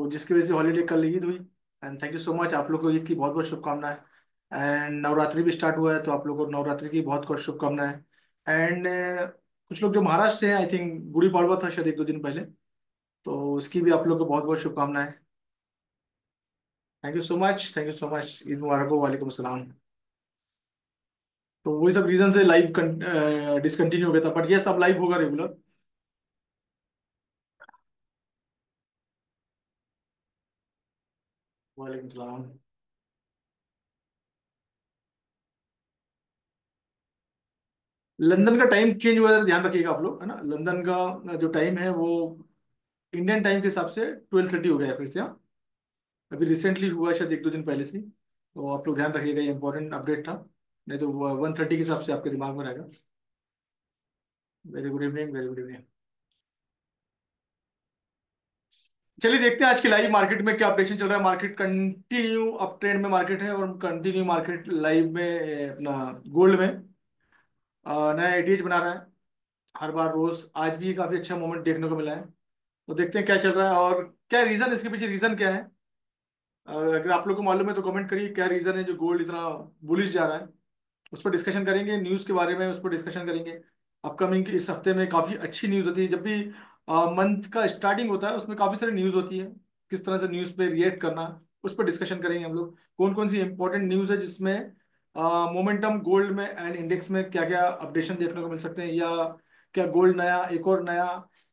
तो जिसकी वजह से हॉलीडे कल ईद हुई। And thank you so much, आप लोग को ईद की बहुत बहुत शुभकामनाएं। एंड नवरात्रि भी स्टार्ट हुआ है, तो आप लोग को नवरात्रि की बहुत बहुत शुभकामनाएं। एंड कुछ लोग जो महाराष्ट्र से हैं, आई थिंक गुड़ी पड़वा था शायद एक दो दिन पहले, तो उसकी भी आप लोग को बहुत बहुत शुभकामनाएं। Thank you so much, thank you so much, Eid मुबारक हो, वालेकुम सलाम। तो वही सब रीजन से लाइव डिसकंटिन्यू हो गया था, बट ये सब लाइव होगा रेगुलर। वालेकुम सलाम। लंदन का टाइम चेंज हुआ है, ध्यान रखिएगा आप लोग, है ना। लंदन का जो टाइम है वो इंडियन टाइम के हिसाब से 12:30 हो गया है फिर से, हाँ। अभी रिसेंटली हुआ है, शायद एक दो दिन पहले से ही। तो आप लोग ध्यान रखिएगा, ये इंपॉर्टेंट अपडेट था। नहीं तो 1:30 के हिसाब से आपके दिमाग में रहेगा। Very good evening, very good evening. चलिए देखते हैं आज की लाइव मार्केट में क्या अपडेशन चल रहा है। मार्केट कंटिन्यू अप ट्रेंड में मार्केट है, और कंटिन्यू मार्केट लाइव में अपना गोल्ड में नया एटीएच बना रहा है। हर बार रोज आज भी काफी अच्छा मोमेंट देखने को मिला है। तो देखते हैं क्या चल रहा है और क्या रीजन, इसके पीछे रीजन क्या है। अगर आप लोग को मालूम है तो कमेंट करिए, क्या रीजन है जो गोल्ड इतना बुलिश जा रहा है। उस पर डिस्कशन करेंगे, न्यूज़ के बारे में उस पर डिस्कशन करेंगे। अपकमिंग इस हफ्ते में काफ़ी अच्छी न्यूज़ होती है, जब भी मंथ का स्टार्टिंग होता है उसमें काफ़ी सारी न्यूज़ होती है। किस तरह से न्यूज़ पे रिएक्ट करना, उस पर डिस्कशन करेंगे हम लोग। कौन कौन सी इंपॉर्टेंट न्यूज़ है जिसमें मोमेंटम गोल्ड में एंड इंडेक्स में क्या क्या अपडेशन देखने को मिल सकते हैं, या क्या गोल्ड नया एक और नया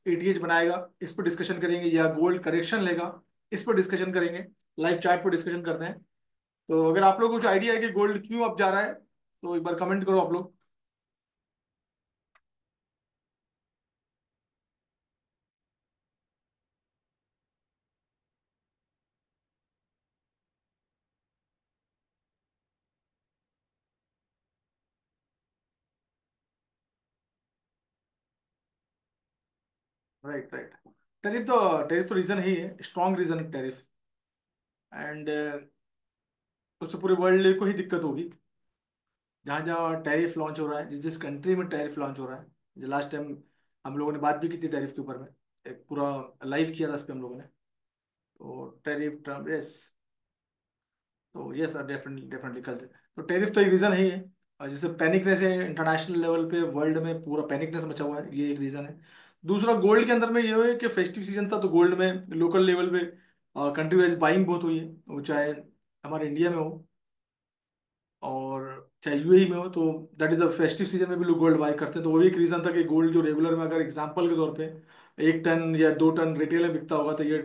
एटीएच बनाएगा, इस पर डिस्कशन करेंगे, या गोल्ड करेक्शन लेगा, इस पर डिस्कशन करेंगे। लाइव चार्ट पर डिस्कशन करते हैं। तो अगर आप लोगों को कुछ आइडिया है कि गोल्ड क्यों अप जा रहा है, तो एक बार कमेंट करो आप लोग। Right, right. टैरिफ तो रीजन ही है, स्ट्रॉन्ग रीजन है टैरिफ। एंड उससे पूरे वर्ल्ड को ही दिक्कत होगी। जहाँ जहाँ टैरिफ लॉन्च हो रहा है, जिस जिस कंट्री में टैरिफ लॉन्च हो रहा है। जो लास्ट टाइम हम लोगों ने बात भी की थी टैरिफ के ऊपर में, एक पूरा लाइव किया था इस पे हम लोगों ने। तो टैरिफ ट्रम्प, यस। तो यस सर, डेफिनेटली डेफिनेटली कल तो टैरिफ तो एक रीज़न ही है। और जैसे पैनिकनेस है इंटरनेशनल लेवल पे, वर्ल्ड में पूरा पैनिकनेस मचा हुआ है, ये एक रीज़न है। दूसरा गोल्ड के अंदर में ये है कि फेस्टिव सीजन था, तो गोल्ड में लोकल लेवल पे कंट्री वाइज बाइंग बहुत हुई है, वो चाहे हमारे इंडिया में हो और चाहे यूएई में हो। तो that is the festive season में भी लोग गोल्ड बाई करते हैं। तो वो भी एक रीज़न था कि गोल्ड जो रेगुलर में अगर एग्जाम्पल के तौर पे 1 टन या 2 टन रिटेल में बिकता होगा, तो ये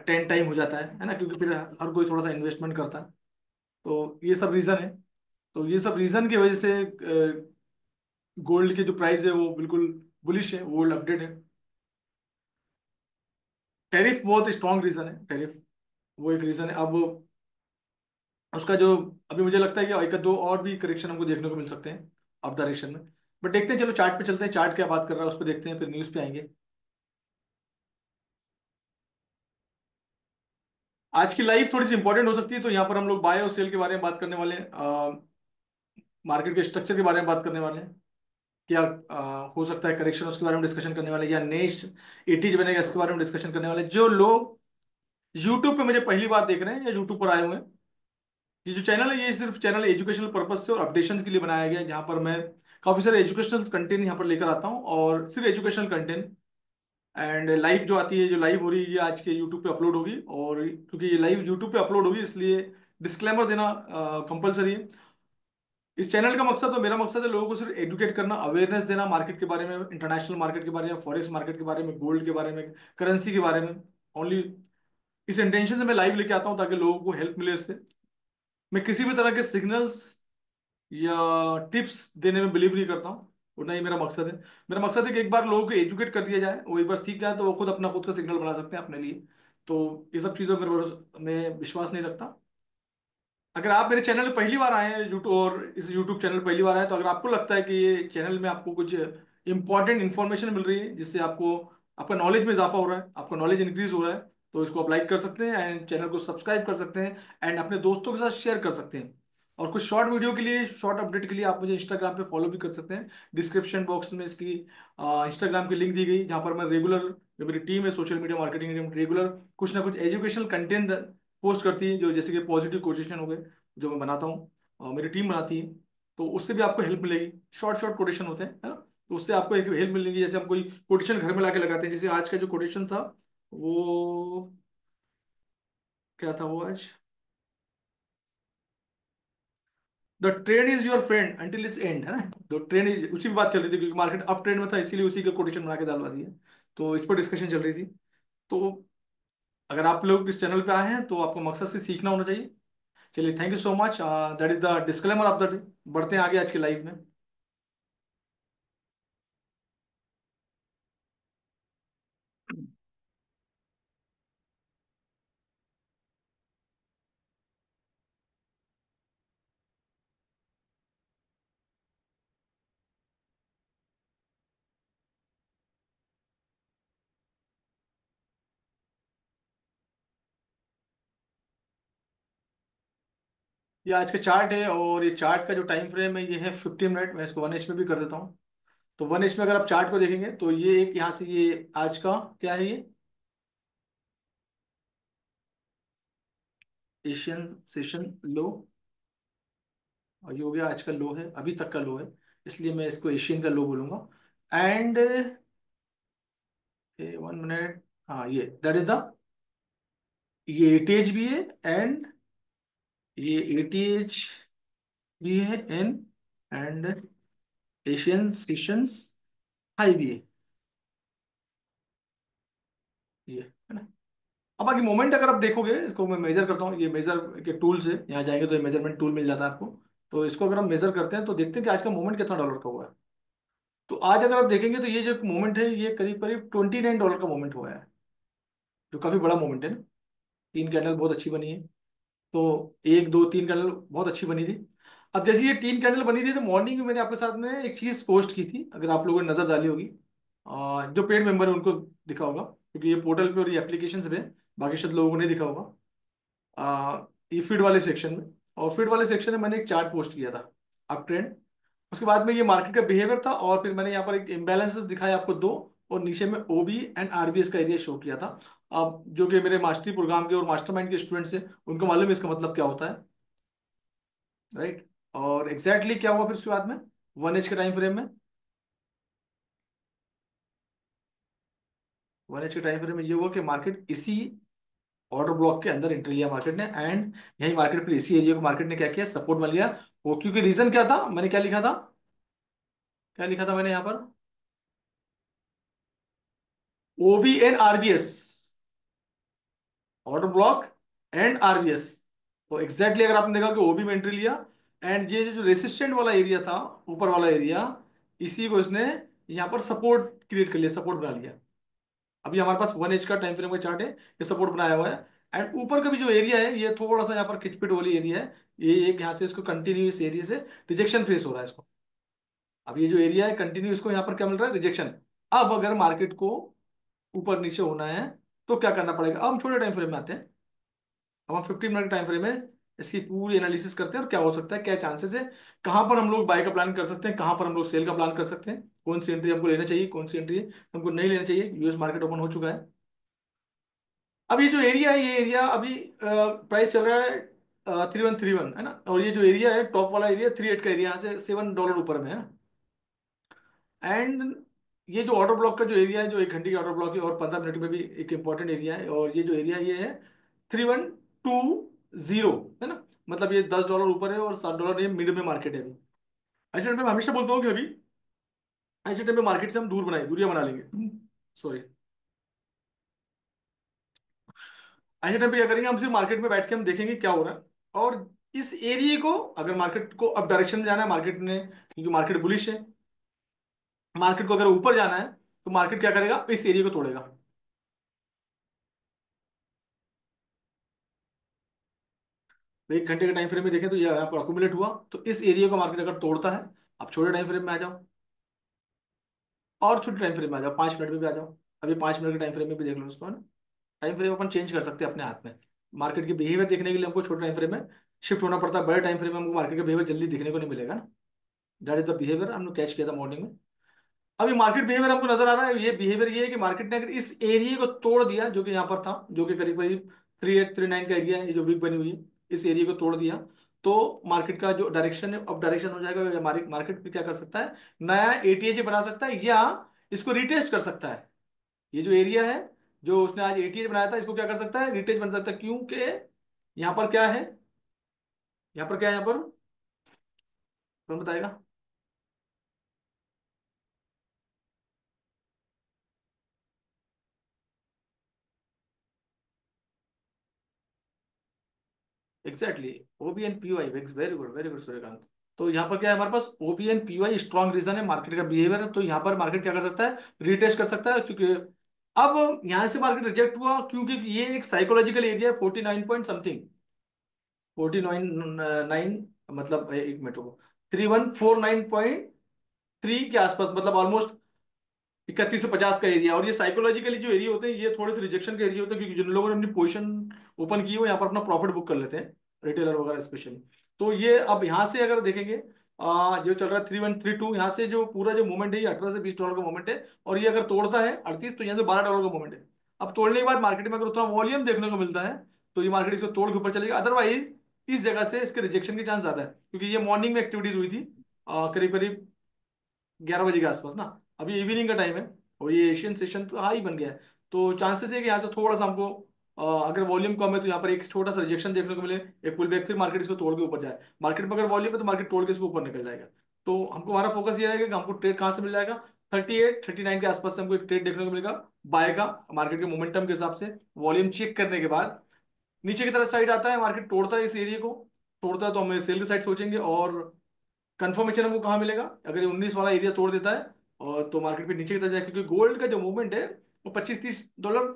10 टाइम हो जाता है ना, क्योंकि फिर हर कोई थोड़ा सा इन्वेस्टमेंट करता है। तो ये सब रीज़न है। तो ये सब रीज़न की वजह से गोल्ड के जो प्राइस है वो बिल्कुल बुलिश है, गोल्ड अपडेट है। टैरिफ बहुत स्ट्रॉन्ग रीज़न है, टैरिफ वो एक रीज़न है। अब उसका जो अभी मुझे लगता है कि एक दो और भी करेक्शन हमको देखने को मिल सकते हैं अप डायरेक्शन में। बट देखते हैं, चलो चार्ट पे चलते हैं, चार्ट क्या बात कर रहा है उस पर देखते हैं, फिर न्यूज़ पे आएंगे। आज की लाइफ थोड़ी सी इंपॉर्टेंट हो सकती है, तो यहाँ पर हम लोग बाय और सेल के बारे में बात करने वाले हैं, मार्केट के स्ट्रक्चर के बारे में बात करने वाले हैं। क्या हो सकता है करेक्शन, उसके बारे में डिस्कशन करने वाले हैं, या नेक्स्ट एटीज बनेगा इसके बारे में डिस्कशन करने वाले हैं। जो लोग यूट्यूब पे मुझे पहली बार देख रहे हैं या यूट्यूब पर आए हुए हैं, ये जो चैनल है ये सिर्फ चैनल एजुकेशनल पर्पज से और अपडेशन के लिए बनाया गया है, जहाँ पर मैं काफी सारे एजुकेशनल कंटेंट यहाँ पर लेकर आता हूँ, और सिर्फ एजुकेशनल कंटेंट। एंड लाइव जो आती है, जो लाइव हो रही है, ये आज के यूट्यूब पे अपलोड होगी, और क्योंकि ये लाइव यूट्यूब पे अपलोड होगी इसलिए डिस्क्लेमर देना कंपलसरी है। इस चैनल का मकसद और मेरा मकसद है लोगों को सिर्फ एजुकेट करना, अवेयरनेस देना मार्केट के बारे में, इंटरनेशनल मार्केट के बारे में, फॉरेक्स मार्केट के बारे में, गोल्ड के बारे में, करेंसी के बारे में। ओनली इस इंटेंशन से मैं लाइव लेके आता हूँ ताकि लोगों को हेल्प मिले इससे। मैं किसी भी तरह के सिग्नल्स या टिप्स देने में बिलीव नहीं करता हूँ, उतना ही मेरा मकसद है। मेरा मकसद है कि एक बार लोगों को एजुकेट कर दिया जाए, वो एक बार सीख जाए, तो वो खुद अपना खुद का सिग्नल बना सकते हैं अपने लिए। तो ये सब चीज़ों पर मैं विश्वास नहीं रखता। अगर आप मेरे चैनल पे पहली बार आए हैं यूट्यूब, और इस यूट्यूब चैनल पे पहली बार आए, तो अगर आपको लगता है कि ये चैनल में आपको कुछ इंपॉर्टेंट इन्फॉर्मेशन मिल रही है जिससे आपको आपका नॉलेज में इजाफा हो रहा है, आपका नॉलेज इंक्रीज हो रहा है, तो इसको आप लाइक कर सकते हैं एंड चैनल को सब्सक्राइब कर सकते हैं एंड अपने दोस्तों के साथ शेयर कर सकते हैं। और कुछ शॉर्ट वीडियो के लिए, शॉर्ट अपडेट के लिए आप मुझे इंस्टाग्राम पे फॉलो भी कर सकते हैं। डिस्क्रिप्शन बॉक्स में इसकी इंस्टाग्राम की लिंक दी गई, जहाँ पर मैं रेगुलर, जो मेरी टीम है social media marketing team, regular कुछ ना कुछ एजुकेशनल कंटेंट पोस्ट करती है, जो जैसे कि पॉजिटिव कोटेशन हो गए जो मैं बनाता हूँ, मेरी टीम बनाती है। तो उससे भी आपको हेल्प मिलेगी। शॉर्ट शॉर्ट कोटेशन होते हैं, है ना, तो उससे आपको एक हेल्प मिलेगी। जैसे हम कोई कोटेशन घर में लाके लगाते हैं, जैसे आज का जो कोटेशन था वो क्या था, वो आज, the trend is your friend until it's and, है ना। तो ट्रेंड इज, उसी की बात चल रही थी, क्योंकि मार्केट अप ट्रेंड में था, इसीलिए उसी का कोटेशन बना के डालवा दिया। तो इस पर डिस्कशन चल रही थी। तो अगर आप लोग इस चैनल पे आए हैं तो आपको मकसद से सीखना होना चाहिए। चलिए, thank you so much, that is the disclaimer of the day. बढ़ते हैं आगे आज की लाइफ में। ये आज का चार्ट है, और ये चार्ट का जो टाइम फ्रेम है ये है 15 मिनट। मैं इसको 1H में भी कर देता हूँ। तो 1H में अगर आप चार्ट को देखेंगे तो ये एक यहाँ से, ये आज का क्या है, ये एशियन सेशन लो, और ये हो गया आज का लो, है अभी तक का लो है, इसलिए मैं इसको एशियन का लो बोलूंगा। एंड 1 मिनट, हाँ, ये दैट इज द, ये एटीएच भी है, एंड ये एटीएच भी है, एंड एशियन सेशंस हाई भी है, ये है ना। अब बाकी मोमेंट अगर आप देखोगे, इसको मैं मेजर करता हूँ, ये मेजर के टूल से यहाँ जाएंगे तो ये मेजरमेंट टूल मिल जाता है आपको। तो इसको अगर हम मेजर करते हैं तो देखते हैं कि आज का मोमेंट कितना डॉलर का हुआ है। तो आज अगर आप देखेंगे तो ये जो मोमेंट है ये करीब करीब $29 का मोमेंट हुआ है, जो काफी बड़ा मोमेंट है ना। तीन कैंडल बहुत अच्छी बनी है। तो एक दो तीन कैंडल बहुत अच्छी बनी थी। अब जैसे ये तीन कैंडल बनी थी तो मॉर्निंग में मैंने आपके साथ में एक चीज पोस्ट की थी, अगर आप लोगों ने नजर डाली होगी, जो पेड मेंबर है उनको दिखा होगा, क्योंकि ये पोर्टल पे और ये एप्लीकेशन पे, बाकी शायद लोगों को नहीं दिखा होगा। ये फीड वाले सेक्शन में, और फीड वाले सेक्शन में मैंने एक चार्ट पोस्ट किया था, अप ट्रेंड। उसके बाद में ये मार्केट का बिहेवियर था, और फिर मैंने यहाँ पर एक इम्बैलेंसेस दिखाया आपको दो, और नीचे में ओबी एंड आरबीएस का एरिया शो किया था। अब जो कि मेरे मास्टरी प्रोग्राम के और मास्टरमाइंड के स्टूडेंट्स हैं उनको मालूम है इसका मतलब क्या होता है, राइट। और एग्जैक्टली क्या हुआ फिर उसके बाद में 1H के टाइम फ्रेम में, 1H के टाइम फ्रेम में ये हुआ कि मार्केट इसी ऑर्डर ब्लॉक के अंदर एंट्री लिया मार्केट ने, एंड यही मार्केट पर इसी एरिया को मार्केट ने क्या किया, सपोर्ट मान लिया। वो क्योंकि रीजन क्या था, मैंने क्या लिखा था, क्या लिखा था मैंने यहाँ पर, OB and RBS, order block and RBS. तो एग्जैक्टली अगर आपने देखा कि ओबी में एंट्री लिया, एंड ये जो रेसिस्टेंट वाला एरिया था, ऊपर वाला एरिया, इसी को इसने यहाँ पर सपोर्ट क्रिएट कर लिया, सपोर्ट बना लिया। अभी हमारे पास 1H का टाइम फ्रेम का चार्ट है, ये सपोर्ट बनाया हुआ है। एंड ऊपर का भी जो एरिया है ये थोड़ा सा यहाँ पर खिचपिट वाली एरिया है, ये एक यहाँ से इसको कंटिन्यूस एरिया से रिजेक्शन फेस हो रहा है इसको। अब ये जो एरिया है कंटिन्यू, इसको यहाँ पर क्या मिल रहा है, रिजेक्शन। अब अगर मार्केट को ऊपर नीचे होना है तो क्या करना पड़ेगा, अब हम छोटे टाइम फ्रेम में आते हैं। अब हम 15 मिनट टाइम फ्रेम में इसकी पूरी एनालिसिस करते हैं, और क्या हो सकता है, क्या चांसेस है, कहां पर हम लोग बाय का प्लान कर सकते हैं, कहां पर हम लोग सेल का प्लान कर सकते हैं, कौन सी एंट्री हमको लेना चाहिए, कौन सी एंट्री हमको नहीं लेना चाहिए। यूएस मार्केट ओपन हो चुका है। अब ये जो एरिया है, ये एरिया अभी प्राइस चल रहा है 3131, है ना। और ये जो एरिया है टॉप वाला एरिया 38 का एरिया, यहाँ से $7 ऊपर में है ना। एंड ये जो ऑर्डर ब्लॉक का जो एरिया है, जो 1 घंटे की ऑर्डर ब्लॉक है, और 15 मिनट में भी एक इंपॉर्टेंट एरिया है, और ये जो एरिया ये है 3120, है ना। मतलब ये $10 ऊपर है और $7 ये मिड में मार्केट है अभी। ऐसे टाइम पे मैं हमेशा बोलता हूँ कि अभी ऐसे टाइम पे मार्केट से हम दूर बनाए, दूरियां बना लेंगे, सॉरी। ऐसे टाइम पे क्या करेंगे, हम सिर्फ मार्केट में बैठ के हम देखेंगे क्या हो रहा है, और इस एरिया को, अगर मार्केट को अब डायरेक्शन में जाना है मार्केट ने, क्योंकि मार्केट बुलिश है, मार्केट को अगर ऊपर जाना है तो मार्केट क्या करेगा, इस एरिया को तोड़ेगा। 1 घंटे के टाइम फ्रेम में देखें तो ये यहाँ पर अक्यूमुलेट हुआ, तो इस एरिया को मार्केट अगर तोड़ता है, आप छोटे टाइम फ्रेम में आ जाओ, और छोटे टाइम फ्रेम में आ जाओ, 5 मिनट में भी आ जाओ। अभी 5 मिनट के टाइम फ्रेम में भी देख लो उसको, है ना। टाइम फ्रेम अपन चेंज कर सकते हैं अपने हाथ में। मार्केट की बिहेवियर देखने के लिए हमको छोटे टाइम फ्रेम में शिफ्ट होना पड़ता है बड़े टाइम फ्रेम में, हमको मार्केट का बिहेवियर जल्दी दिखने को नहीं मिलेगा ना। दैट इज द बिहेवियर हमने कैच किया था मॉर्निंग में। अभी मार्केट बिहेवियर हमको नजर आ रहा है, ये बिहेवियर ये है कि मार्केट ने अगर इस एरिया को तोड़ दिया जो कि यहाँ पर था, जो कि करीब करीब 3839 का एरिया है, ये जो वीक बनी हुई है, इस एरिया को तोड़ दिया तो मार्केट का जो डायरेक्शन है अब डायरेक्शन हो जाएगा, या मार्केट भी क्या कर सकता है, नया एटीएजे बना सकता है या इसको रिटेस्ट कर सकता है। ये जो एरिया है जो उसने आज एटीएजे बनाया था, इसको क्या कर सकता है, रिटेस्ट बन सकता है, क्योंकि यहाँ पर क्या है, यहाँ पर क्या है, यहाँ पर कौन बताएगा। Exactly, OB and PY, very good Suryakant. तो यहाँ पर क्या है हमारे पास, OB and PY strong region है मार्केट का बिहेवियर है, तो यहाँ पर मार्केट क्या कर सकता है, रिटेस्ट कर सकता है, क्योंकि अब यहाँ से मार्केट रिजेक्ट हुआ क्योंकि ये एक साइकोलॉजिकल एरिया है, 49 पॉइंट समथिंग, 49 9, मतलब एक मिनट को, 3149.3 के आसपास, मतलब ऑलमोस्ट 3150 का एरिया। और ये साइकोलॉजिकली जो एरिया होते हैं ये थोड़े से रिजेक्शन के एरिया होते हैं, क्योंकि जिन लोगों ने अपनी पोजीशन ओपन की है वो यहाँ पर अपना प्रॉफिट बुक कर लेते हैं, रिटेलर वगैरह स्पेशली। तो ये अब यहाँ से अगर देखेंगे, जो चल रहा है 3132, यहाँ से जो पूरा जो मूवमेंट है ये $18 से $20 का मूवमेंट है, और ये अगर तोड़ता है 38 तो यहाँ से $12 का मूवमेंट है। अब तोड़ने के बाद मार्केट में अगर उतना वॉल्यूम देखने को मिलता है तो ये मार्केट इसको तोड़ के ऊपर चलेगा, अदरवाइज इस जगह से इसके रिजेक्शन के चांस ज्यादा है, क्योंकि ये मॉर्निंग में एक्टिविटीज हुई थी करीब करीब 11 बजे के आसपास ना, अभी इवनिंग का टाइम है, और ये एशियन सेशन तो हाई बन गया है। तो चांसेस है कि यहाँ से थोड़ा सा हमको अगर वॉल्यूम कम है तो यहाँ पर एक छोटा सा रिजेक्शन देखने को मिले, एक पुल बैक, फिर मार्केट इसको तोड़ के ऊपर जाए। मार्केट में अगर वॉल्यूम है तो मार्केट तोड़ के इसको ऊपर निकल जाएगा। तो हमको हमारा फोकस ये रहेगा कि हमको ट्रेड कहाँ से मिल जाएगा, 38 39 के आसपास से हमको एक ट्रेड देखने को मिलेगा बाय का, मार्केट के मोमेंटम के हिसाब से वॉल्यूम चेक करने के बाद नीचे की तरफ साइड आता है, मार्केट तोड़ता है इस एरिया को, तोड़ता है तो हम सेल की साइड सोचेंगे। और कंफर्मेशन हमको कहाँ मिलेगा, अगर ये 19 वाला एरिया तोड़ देता है और तो मार्केट पे नीचे की तरफ जाए, क्योंकि गोल्ड का जो मूवमेंट है वो 25-30 डॉलर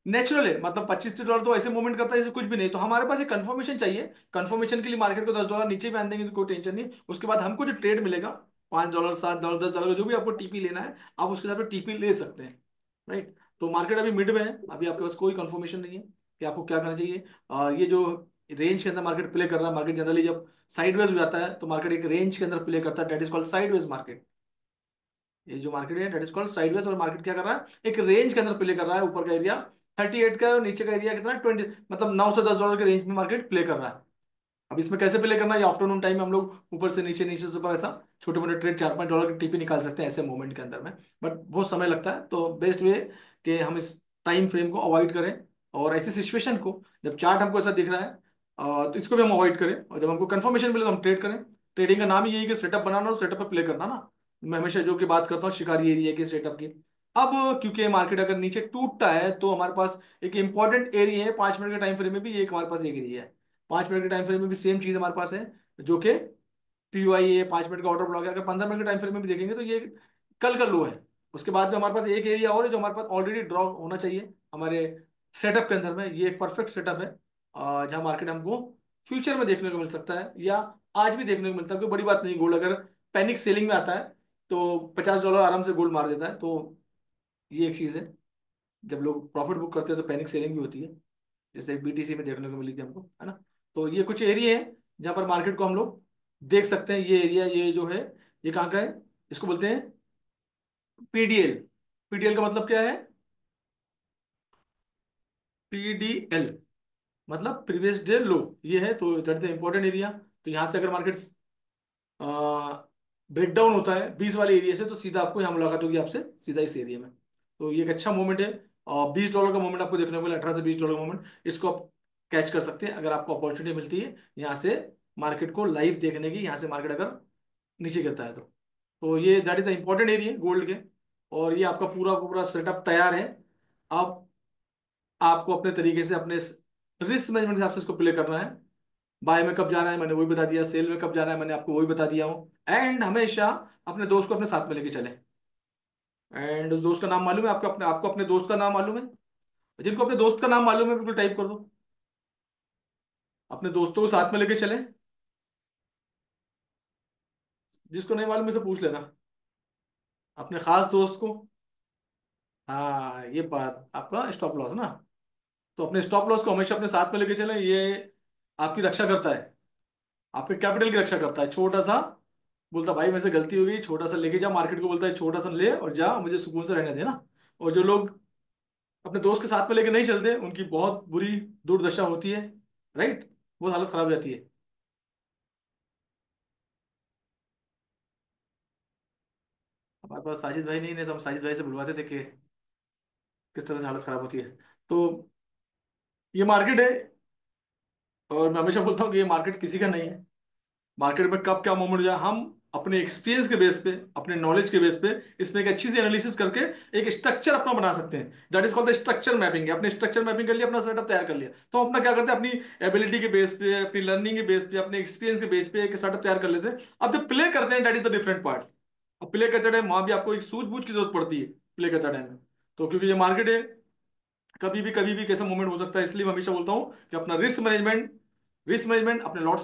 नेचुरल है, मतलब 25-30 डॉलर तो ऐसे मूवमेंट करता है जैसे कुछ भी नहीं। तो हमारे पास एक कंफर्मेशन चाहिए, कंफर्मेशन के लिए मार्केट को $10 नीचे भी आन देंगे तो कोई टेंशन नहीं, उसके बाद हमको जो ट्रेड मिलेगा $5 $7 $10 जो भी आपको टीपी लेना है आप उसके हिसाब से टीपी ले सकते हैं, राइट। तो मार्केट अभी मिड में है, अभी आपके पास कोई कंफर्मेशन नहीं है कि आपको क्या करना चाहिए। ये जो रेंज के अंदर मार्केट प्ले कर रहा है, मार्केट जनरली जब साइडवेज हो जाता है तो मार्केट एक रेंज के अंदर प्ले करता है, that is called sideways market. ये जो मार्केट है डेट इज कॉल्ड साइडवेज, और मार्केट क्या कर रहा है, एक रेंज के अंदर प्ले कर रहा है, ऊपर का एरिया 38 का है और नीचे का एरिया कितना 20, मतलब $9 से $10 के रेंज में मार्केट प्ले कर रहा है। अब इसमें कैसे प्ले करना है, ये आफ्टरनून टाइम में हम लोग ऊपर से नीचे, नीचे से ऊपर, ऐसा छोटे मोटे ट्रेड $4-5 की टीपी निकाल सकते हैं ऐसे मोमेंट के अंदर में, बट बहुत समय लगता है। तो बेस्ट वे कि हम इस टाइम फ्रेम को अवॉइड करें, और ऐसी सिचुएशन को जब चार्ट हमको ऐसा दिख रहा है तो इसको भी हम अवॉइड करें, और जब हमको कंफर्मेशन मिले तो हम ट्रेड करें। ट्रेडिंग का नाम ही यही कि सेटअप बनाना और सेटअप पे प्ले करना ना। मैं हमेशा जो की बात करता हूँ शिकारी एरिया के सेटअप की। अब क्योंकि मार्केट अगर नीचे टूटता है तो हमारे पास एक इंपॉर्टेंट एरिया है 5 मिनट के टाइम फ्रेम में भी, एक हमारे पास एक एरिया है 5 मिनट के टाइम फ्रेम में भी सेम चीज हमारे पास है, जो कि पीवाई है, 5 मिनट का ऑर्डर ब्लॉक है। अगर 15 मिनट के टाइम फ्रेम में भी देखेंगे तो ये कल का लो है। उसके बाद में हमारे पास एक एरिया और है जो हमारे पास ऑलरेडी ड्रॉ होना चाहिए हमारे सेटअप के अंदर में, ये एक परफेक्ट सेटअप है जहां मार्केट हमको फ्यूचर में देखने को मिल सकता है या आज भी देखने को मिलता है, कोई बड़ी बात नहीं। गोल्ड अगर पैनिक सेलिंग में आता है तो $50 आराम से गोल्ड मार देता है, तो ये एक चीज है। जब लोग प्रॉफिट बुक करते हैं तो पैनिक सेलिंग भी होती है, जैसे बीटीसी में देखने को मिली थी हमको, है ना। तो ये कुछ एरिया है जहां पर मार्केट को हम लोग देख सकते हैं। ये एरिया ये जो है ये कहाँ का है, इसको बोलते हैं पीडीएल। पीडीएल का मतलब क्या है, पीडीएल मतलब प्रीवियस डे लो, ये है तो दैट द इंपॉर्टेंट एरिया। तो यहाँ से अगर मार्केट ब्रेक डाउन होता है 20 वाले एरिया से तो सीधा आपको यहाँ मुलाकात होगी आपसे सीधा इस एरिया में। तो ये एक अच्छा मूवमेंट है, और $20 का मूवमेंट आपको देखने को मिला, $18 से $20 का मूवमेंट, इसको आप कैच कर सकते हैं अगर आपको अपॉर्चुनिटी मिलती है यहाँ से मार्केट को लाइव देखने की, यहाँ से मार्केट अगर नीचे गिरता है तो ये that is the important area gold के। और ये आपका पूरा पूरा सेटअप तैयार है। अब आपको अपने तरीके से अपने रिस्क मैनेजमेंट के हिसाब से इसको प्ले करना है। बाय में कब जाना है मैंने वही बता दिया, सेल में कब जाना है मैंने आपको वही बता दिया हूँ। एंड हमेशा अपने दोस्त को अपने साथ में लेके चले। एंड उस दोस्त का नाम मालूम है आपको अपने दोस्त का नाम मालूम है, जिनको अपने दोस्त का नाम मालूम है बिल्कुल टाइप कर दो, अपने दोस्तों को साथ में लेके चले। जिसको नहीं मालूम है से पूछ लेना, अपने खास दोस्त को। हाँ ये बात आपका स्टॉप लॉस ना, तो अपने स्टॉप लॉस को हमेशा अपने साथ में लेके चलें, ये आपकी रक्षा करता है। आपके कैपिटल की रक्षा करता है। छोटा सा बोलता भाई मेरे से गलती हो गई, छोटा सा लेके जा मार्केट को, बोलता है छोटा सा ले और जा, मुझे सुकून से रहने देना। और जो लोग अपने दोस्त के साथ में लेके नहीं चलते उनकी बहुत बुरी दुर्दशा होती है, राइट, बहुत हालत खराब हो जाती है। हमारे पास साजिद भाई नहीं, नहीं तो हम साजिद भाई से बुलवाते थे कि किस तरह से हालत खराब होती है। तो ये मार्केट है, और मैं हमेशा बोलता हूँ कि ये मार्केट किसी का नहीं है। मार्केट में कब क्या मोमेंट हो जाए, हम अपने एक्सपीरियंस के बेस पे, अपने नॉलेज के बेस पे इसमें एक अच्छी सी एनालिसिस करके एक स्ट्रक्चर अपना बना सकते हैं। That is called the structure mapping. अपने स्ट्रक्चर मैपिंग कर लिया, अपना सेटअप तैयार कर लिया, तो हम अपना क्या करते हैं, अपनी एबिलिटी के बेस पे, अपनी लर्निंग के बेस पे, अपने एक्सपीरियंस के बेस पे एक सेटअप तैयार कर लेते हैं। अब जब प्ले करते हैं, that is the different part. अब प्ले करते टाइम वहां भी आपको एक सूझबूझ की जरूरत पड़ती है प्ले करते टाइम में। तो क्योंकि ये मार्केट है, कभी भी कैसा मूवमेंट हो सकता है, इसलिए मैं हमेशा बोलता हूँ कि अपना रिस्क मैनेजमेंट, अपने लॉट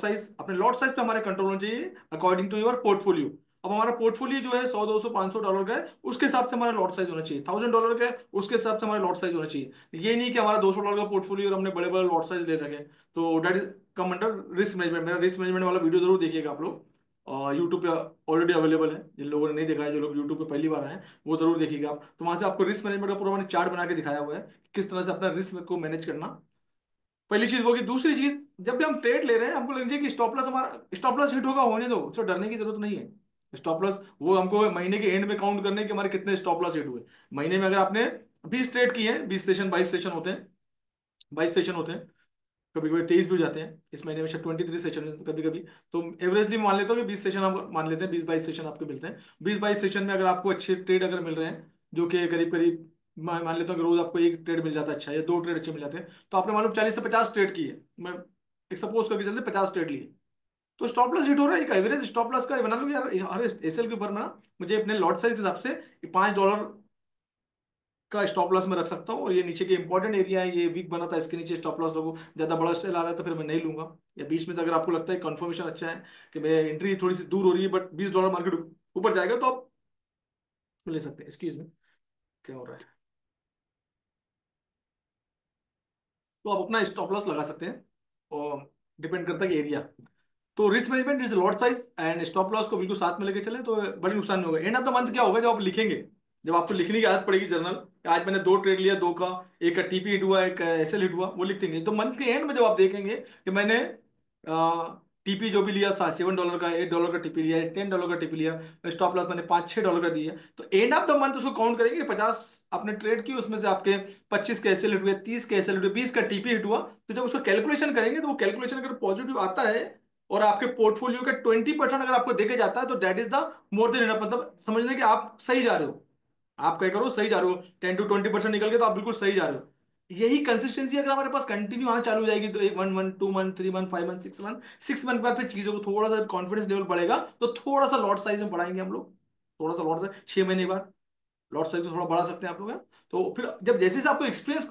साइज पे हमारे कंट्रोल होना चाहिए अकॉर्डिंग टू योर पोर्टफोलियो। अब हमारा पोर्टफोलियो जो है 100, 200, 500 डॉलर का है, उसके हिसाब से हमारा लॉट साइज होना चाहिए। $1000 का है, उसके हिसाब से हमारा लॉट साइज होना चाहिए। ये नहीं कि हमारा $200 का पोर्टफोलियो और हमने बड़े बड़े लॉट साइज ले रखे हैं। तो that is come under risk management. मेरा रिस्क मैनेजमेंट वाला वीडियो जरूर देखिएगा आप लोग, यूट्यूब पे ऑलरेडी अवेलेबल है। जिन लोगों ने नहीं देखा है, जो लोग यूट्यूब पे पहली बार आए हैं, वो जरूर देखिएगा आप। तो वहां से आपको रिस्क मैनेजमेंट का पूरा मैंने चार्ट बना के दिखाया हुआ है कि किस तरह से अपना रिस्क को मैनेज करना। पहली चीज होगी। दूसरी चीज, जब भी हम ट्रेड ले रहे हैं, हमको लग जाए कि स्टॉप लॉस हिट होगा, होने दो, उससे डरने की जरूरत नहीं है। स्टॉप लॉस वो हमको महीने के एंड में काउंट करने के हमारे कितने स्टॉप लॉस हिट हुए। महीने में अगर आपने 20 ट्रेड किए हैं, 20 सेशन, 22 सेशन होते हैं, 22 सेशन होते हैं, कभी कभी 23 भी हो जाते हैं। इस महीने में शायद 23 सेशन कभी कभी। तो एवरेजली मान लेता हूँ कि 20 सेशन हम मान लेते हैं, 20 22 सेशन आपको मिलते हैं। 20 22 सेशन में अगर आपको अच्छे ट्रेड अगर मिल रहे हैं, जो कि करीब करीब मान लेता हूँ कि रोज आपको एक ट्रेड मिल जाता है अच्छा, या दो ट्रेड अच्छे मिल जाते हैं, तो आपने मालूम 40 से 50 ट्रेड किए, मैं एक सपोज करके चलते 50 ट्रेड लिए, तो स्टॉप लॉस हिट हो रहा है। एक एवरेज स्टॉप लॉस का बना लो यार, हर एसएल के ऊपर में ना, मुझे अपने लॉट साइज के हिसाब से $5 का स्टॉप लॉस में रख सकता हूँ। और ये नीचे के इंपॉर्टेंट एरिया है, ये वीक बना था, इसके नीचे स्टॉप लॉस लोगों ज्यादा बड़ा सेल आ रहा है तो फिर मैं नहीं लूंगा। या बीच में से अगर आपको लगता है कंफर्मेशन अच्छा है कि मेरी एंट्री थोड़ी सी दूर हो रही है बट $20 मार्केट ऊपर जाएगा, तो आप ले सकते हैं। एक्सक्यूज में, क्या हो रहा है? तो आप अपना स्टॉप लॉस लगा सकते हैं, और डिपेंड करता है कि एरिया। तो risk management is lot size and stop loss को बिल्कुल साथ में लेके चले तो बड़ी नुकसान नहीं होगा। एंड ऑफ द मंथ क्या होगा, जब आप लिखेंगे, जब आपको लिखने की आदत पड़ेगी जर्नल, आज मैंने दो ट्रेड लिया, दो का, एक का टीपी हिट हुआ, एक का एसएल हिट हुआ, वो लिख देंगे। तो मंथ के एंड में जब आप देखेंगे कि मैंने टीपी जो भी लिया, $7 का, $8 का टीपी लिया, $10 का टीपी लिया, स्टॉप लॉस मैंने $5 6 का दिया, तो एंड ऑफ द मंथ उसको काउंट करेंगे। 50 आपने ट्रेड की, उसमें से आपके 25 का एसएल हिट हुए, 30 का एसएल हिट हुए, 20 का टीपी हिट हुआ। तो जब उसको कैलकुलेशन करेंगे, तो वो कैलकुलेशन अगर पॉजिटिव आता है और आपके पोर्टफोलियो का 20% अगर आपको देखे जाता है, तो that is the more than enough. मतलब समझने कि आप सही जा रहे हो, आप क्या करो, सही जा रहे हो। 10 to 20% निकल के तो आप बिल्कुल सही जा रहे हो। यही कंसिस्टेंसी अगर हमारे पास कंटिन्यू आना चालू हो जाएगी, तो एक 1 month, 2 month, 3 month, 5 month, 6 month, 6 month बाद फिर चीजों को थोड़ा सा कॉन्फिडेंस लेवल बढ़ेगा, तो थोड़ा सा लॉट साइज में बढ़ाएंगे हम लोग। थोड़ा सा लॉट साइज 6 महीने बाद लॉट साइज को थोड़ा बढ़ा सकते हैं आप लोग, है। तो फिर जब जैसे जैसे आपको एक्सपीरियंस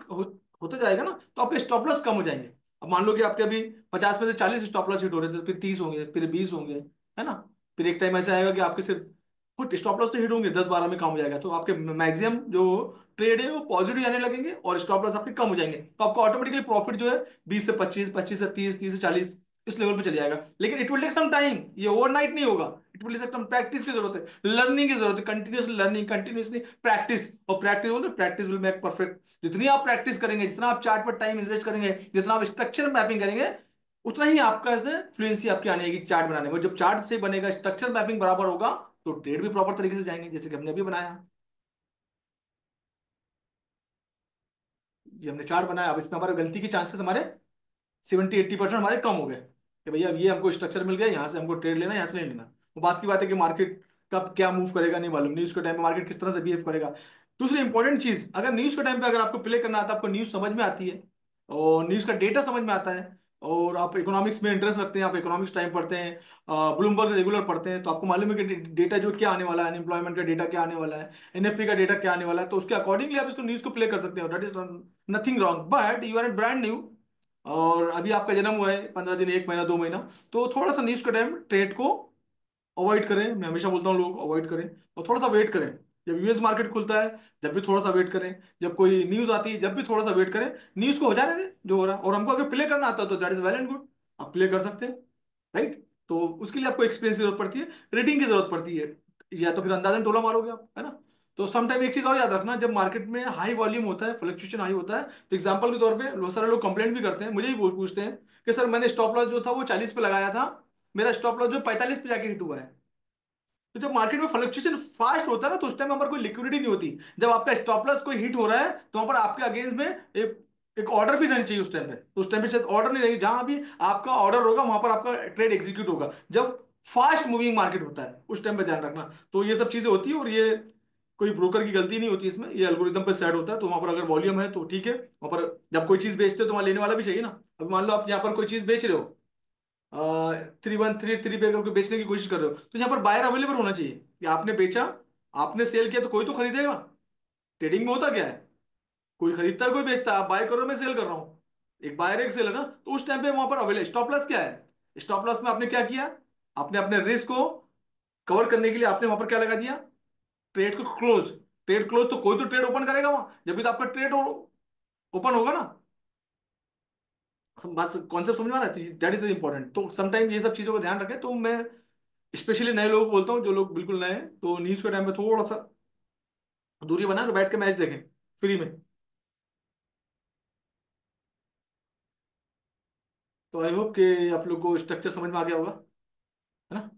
होता जाएगा ना, तो आपके स्टॉप लॉस कम हो जाएंगे। अब मान लो कि आपके अभी 50 में से 40 स्टॉप लॉस हिट हो रहे थे, फिर 30 होंगे, फिर 20 होंगे, है ना। फिर एक टाइम ऐसा आएगा कि आपके सिर्फ कुछ स्टॉप लॉस तो हिट होंगे, 10 12 में कम हो जाएगा, तो आपके मैक्सिमम जो ट्रेड है वो पॉजिटिव जाने लगेंगे और स्टॉप लॉस आपके कम हो जाएंगे। तो आपको ऑटोमेटिकली प्रॉफिट जो है 20 से 25, 25 से 30, 30 से 40 इस लेवल पे चले जाएगा। लेकिन it will take some time, ये ओवरनाइट नहीं होगा। It will take some practice की जरूरत है, लर्निंग की जरूरत है, कंटिन्यूसली लर्निंग, कंटिन्यूसली प्रैक्टिस। और प्रैक्टिस बोलते प्रैक्टिस विल मेक परफेक्ट। जितनी आप प्रैक्टिस करेंगे, जितना आप चार्ट पर टाइम इन्वेस्ट करेंगे, जितना आप स्ट्रक्चर मैपिंग करेंगे, उतना ही आपका ऐसे फ्लुएंसी आपकी आने की चार्ट बनाने में। जब चार्ट से बनेगा, स्ट्रक्चर मैपिंग बराबर होगा, तो ट्रेड भी प्रॉपर तरीके से जाएंगे, जैसे कि हमने अभी बनाया। ये हमने चार्ट बनाया, अब इसमें हमारे गलती के चांसेस हमारे 70 80% हमारे कम हो गए कि भैया अब ये हमको स्ट्रक्चर मिल गया, यहाँ से हमको ट्रेड लेना, यहाँ से नहीं लेना। वो बात की बात है कि मार्केट कब क्या मूव करेगा नहीं मालूम, न्यूज के टाइम पे मार्केट किस तरह से बिहेव करेगा। दूसरी इंपॉर्टेंट चीज, अगर न्यूज के टाइम पे अगर आपको प्ले करना आता है, आपको न्यूज समझ में आती है और न्यूज का डेटा समझ में आता है, और आप इकोनॉमिक्स में इंटरेस्ट रखते हैं, आप इकोनॉमिक्स टाइम पढ़ते हैं, ब्लूमबर्ग रेगुलर पढ़ते हैं, तो आपको मालूम है कि डेटा जो क्या आने वाला है, अनएम्प्लॉयमेंट का डेटा क्या आने वाला है, एनएफपी का डेटा क्या आने वाला है, तो उसके अकॉर्डिंगली आप इसको न्यूज को प्ले कर सकते हो। That is nothing wrong, but you are brand new और अभी आपका जन्म हुआ है, 15 दिन, एक महीना, 2 महीना, तो थोड़ा सा न्यूज के टाइम ट्रेड को अवॉइड करें। मैं हमेशा बोलता हूँ लोग अवॉइड करें, और थोड़ा सा वेट करें। जब यूएस मार्केट खुलता है, जब भी थोड़ा सा वेट करें। जब कोई न्यूज आती है, जब भी थोड़ा सा वेट करें। न्यूज को हो जाने दें जो हो रहा है, और हमको अगर प्ले करना आता है तो that is well and good, आप प्ले कर सकते हैं, राइट। तो उसके लिए आपको एक्सपीरियंस की जरूरत पड़ती है, रीडिंग की जरूरत पड़ती है, या तो फिर अंदाजन टोला मारोगे आप, है ना। तो समटाइम एक चीज और याद रखना, जब मार्केट में हाई वॉल्यूम होता है, फ्लक्चुएशन हाई होता है, तो एग्जांपल के तौर पे बहुत सारे लोग कंप्लेंट भी करते हैं, मुझे भी पूछते हैं कि सर मैंने स्टॉप लॉस जो था वो 40 पे लगाया था, मेरा स्टॉप लॉस जो 45 पे जाके हिट हुआ है। तो जब मार्केट में फ्लक्चुएशन फास्ट होता है ना, तो उस टाइम हमारे कोई लिक्विडिटी नहीं होती। जब आपका स्टॉप लॉस कोई हिट हो रहा है, तो वहां पर आपके अगेंस्ट में एक ऑर्डर भी रहनी चाहिए उस टाइम पे। तो उस टाइम पे शायद ऑर्डर नहीं रहेगी, जहां भी आपका ऑर्डर होगा वहां पर आपका ट्रेड एग्जीक्यूट होगा, जब फास्ट मूविंग मार्केट होता है उस टाइम पे ध्यान रखना। तो ये सब चीजें होती है, और ये कोई ब्रोकर की गलती नहीं होती इसमें, ये एल्गोरिदम पे सेट होता है। तो वहां पर अगर वॉल्यूम है तो ठीक है, वहां पर जब कोई चीज बेचते हो तो वहां लेने वाला भी चाहिए ना। अब मान लो आप यहाँ पर कोई चीज बेच रहे हो, 3133 पे अगर बेचने की कोशिश कर रहे हो, तो यहाँ पर बायर अवेलेबल होना चाहिए कि आपने बेचा, आपने सेल किया, तो कोई तो खरीदेगा। ट्रेडिंग में होता क्या है, कोई खरीदता है कोई बेचता है, आप बाय कर रहे हो मैं सेल कर रहा हूँ, एक बायर एक सेलर ना। तो उस टाइम पे वहां पर अवेलेबल स्टॉप लॉस क्या है, स्टॉप लॉस में आपने क्या किया, आपने अपने रिस्क को कवर करने के लिए आपने वहां पर क्या लगा दिया, ट्रेड को क्लोज। ट्रेड क्लोज तो कोई तो ट्रेड ओपन करेगा वहां, जब भी तो आपका ट्रेड ओपन होगा ना। बस कॉन्सेप्ट समझ में आ रहा है, दैट इज इंपॉर्टेंट। तो समटाइम ये सब चीजों को ध्यान रखें। तो मैं स्पेशली नए लोगों को बोलता हूँ, जो लोग बिल्कुल नए हैं, तो न्यूज के टाइम पे थोड़ा सा दूरी बना के बैठ के मैच देखें फ्री में। तो आई होप कि आप लोग को स्ट्रक्चर समझ में आ गया होगा, है ना।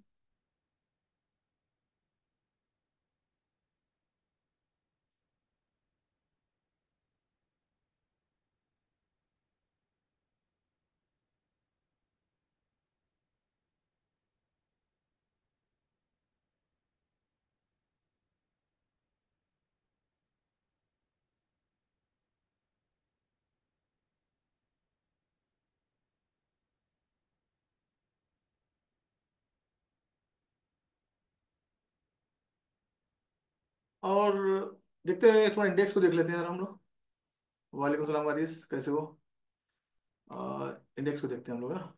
और देखते हैं, थोड़ा इंडेक्स को देख लेते हैं यार हम लोग। वालेकुम सलाम वारिस, कैसे हो। इंडेक्स को देखते हैं हम लोग, है ना।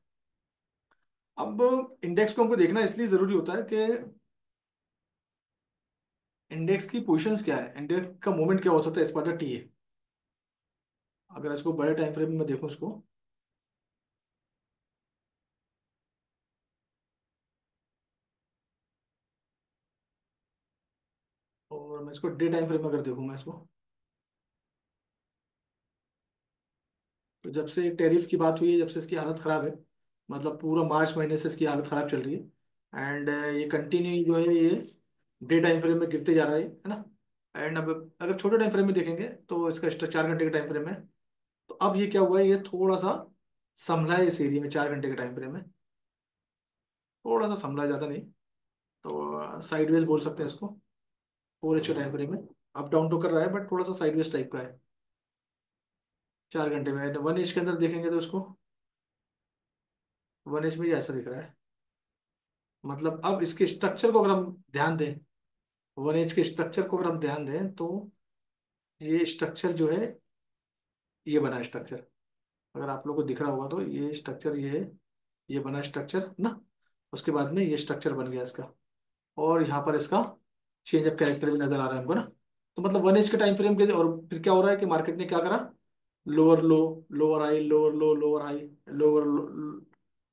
अब इंडेक्स को हमको देखना इसलिए जरूरी होता है कि इंडेक्स की पोजीशंस क्या है, इंडेक्स का मूवमेंट क्या हो सकता है इस पर टी है। अगर इसको बड़े टाइम फ्रेम में देखूं इसको, और मैं इसको डे टाइम फ्रेम में अगर देखूं मैं इसको, तो जब से टैरिफ की बात हुई है, जब से इसकी हालत खराब है, मतलब पूरा मार्च महीने से इसकी हालत खराब चल रही है। एंड ये कंटिन्यू जो है, ये डे टाइम फ्रेम में गिरते जा रहा है ना। एंड अब अगर छोटे टाइम फ्रेम में देखेंगे, तो इसका 4 घंटे का टाइम फ्रेम है। तो अब ये क्या हुआ है, ये थोड़ा सा संभला है इस एरिया में, 4 घंटे के टाइम फ्रेम में थोड़ा सा संभला है, ज्यादा नहीं। तो साइडवेज बोल सकते हैं इसको, 4 अच्छे टाइम फ्रेम में। अप डाउन तो कर रहा है, बट थोड़ा सा साइडवेज टाइप का है। 4 घंटे में 1 इंच के अंदर देखेंगे तो इसको, 1 इंच में ये ऐसा दिख रहा है। मतलब अब इसके स्ट्रक्चर को अगर हम ध्यान दें, 1 इंच के स्ट्रक्चर को अगर हम ध्यान दें, तो ये स्ट्रक्चर जो है, ये बना स्ट्रक्चर, अगर आप लोग को दिख रहा होगा तो ये स्ट्रक्चर, ये है, ये बना स्ट्रक्चर ना। उसके बाद में ये स्ट्रक्चर बन गया इसका, और यहाँ पर इसका चेंज ऑफ कैरेक्टर भी नजर आ रहा है हमको ना। तो मतलब 1 इंच के टाइम फ्रेम के, और फिर क्या हो रहा है कि मार्केट ने क्या करा, lower low, lower high, lower low, lower high, lower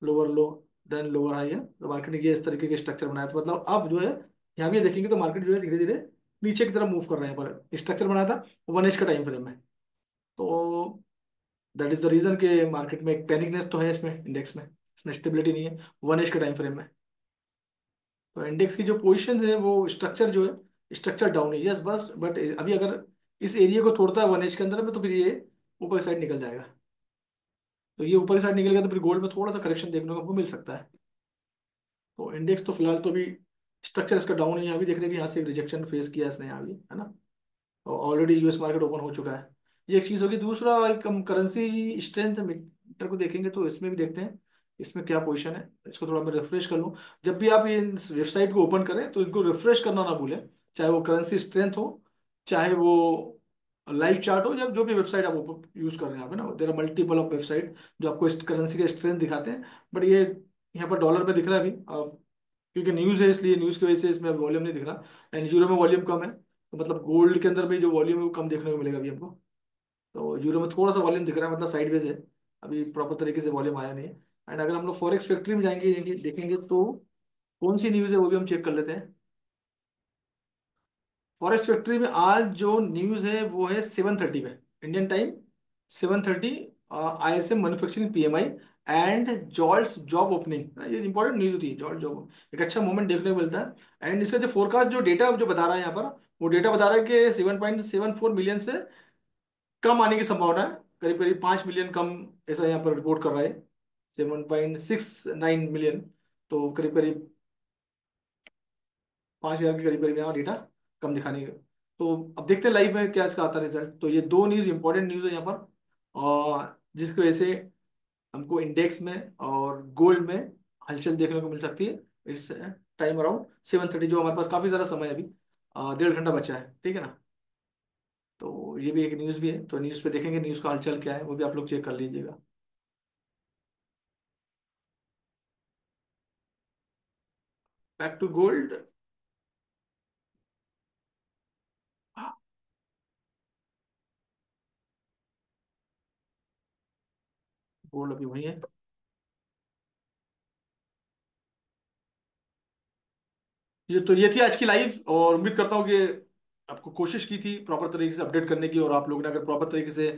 lower low, then lower high है। तो मार्केट ने ये इस तरीके के स्ट्रक्चर बनाया। तो मतलब अब जो है, यहाँ भी देखेंगे तो मार्केट जो है धीरे धीरे नीचे की तरफ मूव कर रहे हैं, पर स्ट्रक्चर बनाया था 1 इंच का टाइम फ्रेम में। तो दैट इज द रीजन के मार्केट में एक पैनिकनेस तो है इसमें, इंडेक्स में, इसमें स्टेबिलिटी नहीं है 1 इंच के टाइम फ्रेम में। तो इंडेक्स की जो पोजीशन है, वो स्ट्रक्चर जो है, स्ट्रक्चर डाउन है, यस बस। बट अभी अगर इस एरिया को तोड़ता है 1 इंच के अंदर में, तो फिर ये ऊपर की साइड निकल जाएगा। तो ये ऊपर की साइड निकल गया, तो फिर गोल्ड में थोड़ा सा करेक्शन देखने को हमको मिल सकता है। तो इंडेक्स तो फिलहाल तो अभी स्ट्रक्चर इसका डाउन है, यहाँ भी देख रहे हैं कि यहाँ से रिजेक्शन फेस किया इसने यहाँ भी, है ना। और ऑलरेडी यूएस मार्केट ओपन हो चुका है। ये एक चीज़ होगी। दूसरा, एक हम करेंसी स्ट्रेंथ मीटर को देखेंगे, तो इसमें भी देखते हैं इसमें क्या पोजीशन है। इसको थोड़ा मैं रिफ्रेश कर लूँ। जब भी आप ये वेबसाइट को ओपन करें, तो इनको रिफ्रेश करना ना भूलें, चाहे वो करेंसी स्ट्रेंथ हो, चाहे वो लाइव चार्ट हो, या जो भी वेबसाइट आप यूज कर रहे हैं, आप, है ना। There are multiple of website जो आपको इस करेंसी का स्ट्रेंथ दिखाते हैं। बट ये यहाँ पर डॉलर में दिख रहा है अभी, क्योंकि न्यूज़ है, इसलिए न्यूज़ की वजह से इसमें वॉल्यूम नहीं दिख रहा। एंड यूरो में वॉल्यूम कम है, तो मतलब गोल्ड के अंदर भी जो वॉल्यूम है वो कम देखने को मिलेगा अभी हमको। तो यूरो में थोड़ा सा वॉल्यूम दिख रहा है, मतलब साइडवेज है, अभी प्रॉपर तरीके से वॉल्यूम आया नहीं है। एंड अगर हम लोग फॉरेक्स फैक्ट्री में जाएंगे देखेंगे तो कौन सी न्यूज़ है वो भी हम चेक कर लेते हैं। फॉरेस्ट फैक्ट्री में आज जो न्यूज़ है वो है 7:30 पे Indian time, 7:30। ISM manufacturing PMI and JOLTS job opening, ये इंपॉर्टेंट न्यूज़ होती है। जॉल्ट जॉब एक अच्छा मोमेंट देखने को मिलता है। एंड इसका जो फोरकास्ट जो डेटा जो बता रहा है यहाँ पर, वो डेटा बता रहा है कि 7.74 मिलियन से कम आने की संभावना है, करीब करीब 5 मिलियन कम, ऐसा यहाँ पर रिपोर्ट कर रहा है। 7.69 मिलियन, तो करीब करीब 5,000 के करीब करीब यहाँ डेटा कम दिखाने के। तो अब देखते हैं लाइव में क्या इसका आता है रिजल्ट। तो ये दो न्यूज़ इंपॉर्टेंट न्यूज़ है यहाँ पर, और जिसकी वजह से हमको इंडेक्स में और गोल्ड में हलचल देखने को मिल सकती है। इट्स टाइम अराउंड 7:30, जो हमारे पास काफ़ी ज़्यादा समय है अभी, 1.5 घंटा बचा है, ठीक है ना। तो ये भी एक न्यूज़ भी है, तो न्यूज़ पे देखेंगे न्यूज़ का हलचल क्या है, वो भी आप लोग चेक कर लीजिएगा। Back to gold. गोल्ड अभी वही है। ये थी आज की लाइव, और उम्मीद करता हूँ कि आपको कोशिश की थी प्रॉपर तरीके से अपडेट करने की, और आप लोगों ने अगर प्रॉपर तरीके से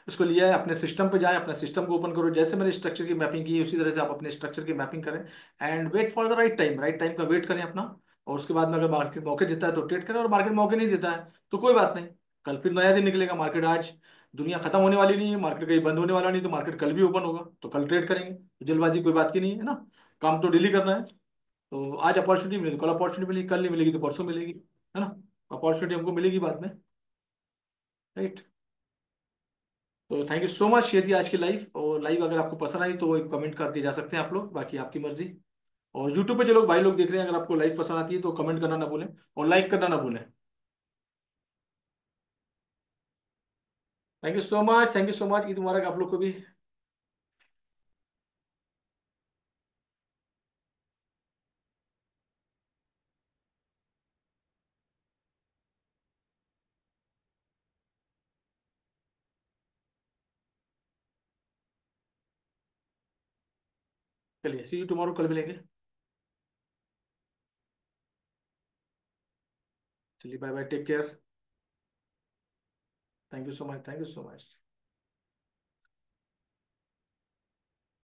इसको लिया है, अपने सिस्टम पे जाएं, अपना सिस्टम को ओपन करो, जैसे मैंने स्ट्रक्चर की मैपिंग की है उसी तरह से आप अपने स्ट्रक्चर की मैपिंग करें। And wait for the right time का वेट करें अपना। और उसके बाद में अगर मार्केट मौके देता है तो ट्रेड करें, और मार्केट मौके नहीं देता है तो कोई बात नहीं, कल फिर नया दिन निकलेगा। मार्केट आज, दुनिया खत्म होने वाली नहीं है, मार्केट कहीं बंद होने वाला नहीं, तो मार्केट कल भी ओपन होगा, तो कल ट्रेड करेंगे। तो जल्दबाजी कोई बात की नहीं है ना, काम तो डेली करना है। तो आज अपॉर्चुनिटी मिली तो कल अपॉर्चुनिटी मिलेगी, कल नहीं मिलेगी तो परसों मिलेगी, है ना। अपॉर्चुनिटी हमको मिलेगी बाद में, राइट। तो थैंक यू सो मच, ये थी आज की लाइव। और लाइव अगर आपको पसंद आई तो एक कमेंट करके जा सकते हैं आप लोग, बाकी आपकी मर्जी। और यूट्यूब पे जो लोग भाई लोग देख रहे हैं, अगर आपको लाइव पसंद आती है तो कमेंट करना ना भूलें, और लाइक करना ना भूलें। Thank you so much, thank you so much, Eid मुबारक आप लोग को भी। चलिए, सी यू टुमारो, कल मिलेंगे। चलिए, bye bye, take care. Thank you so much, thank you so much.